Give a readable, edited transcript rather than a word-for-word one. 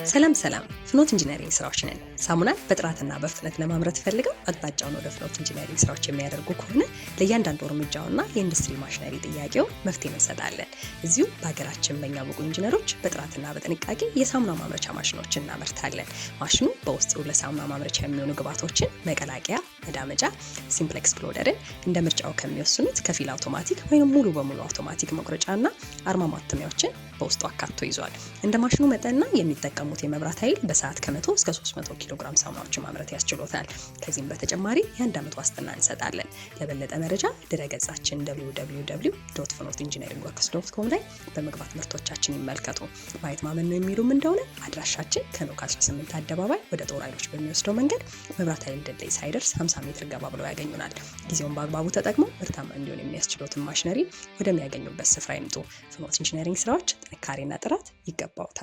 ሰላም ፍኖት ኢንጂነሪንግ ስራዎች ነን። ሳሙናን በጥራትና በፍጥነት ለማምረት ፈልገው አቅጣጫውን ወደ ፍኖት ኢንጂነሪንግ ስራዎች የሚያደርጉ ከሆነ ለእያንዳንዱ እርምጃውና የኢንዱስትሪ ማሽነሪ ጥያቄው መፍትሄ እንሰጣለን። እዚሁ በሀገራችን በእኛ ብቁ ኢንጂነሮች በጥራትና በጥንቃቄ የሳሙና ማምረቻ ማሽኖችን እናመርታለን። ማሽኑ በውስጡ ለሳሙና ማምረቻ የሚሆኑ ግብዓቶችን መቀላቀያ፣ መዳመጫ፣ ሲምፕል ኤክስፕሎደርን እንደ ምርጫው ከሚወስኑት ከፊል አውቶማቲክ ወይም ሙሉ በሙሉ አውቶማቲክ መቁረጫና አርማ ማተሚያዎችን በውስጡ አካቶ ይዟል። እንደ ማሽኑ መጠንና የሚጠቀሙት የመብራት ኃይል በሰዓት ከ100 እስከ 300 ኪሎ ግራም ሳሙናዎችን ማምረት ያስችሎታል። ከዚህም በተጨማሪ የአንድ ዓመት ዋስትና እንሰጣለን። ለበለጠ መረጃ ድረገጻችን www.fnotengineeringworks.com ላይ በመግባት ምርቶቻችን ይመልከቱ። ማየት ማመን ነው የሚሉም እንደሆነ አድራሻችን ከኖክ 18 አደባባይ ወደ ጦር ኃይሎች በሚወስደው መንገድ መብራት ኃይል ድልድይ ሳይደርስ 50 ሜትር ገባ ብለው ያገኙናል። ጊዜውን በአግባቡ ተጠቅመው ምርታማ እንዲሆን የሚያስችሉትን ማሽነሪ ወደሚያገኙበት ስፍራ ይምጡ። ፍኖት ኢንጂነሪንግ ስራዎች ጥንካሬና ጥራት ይገባውታል።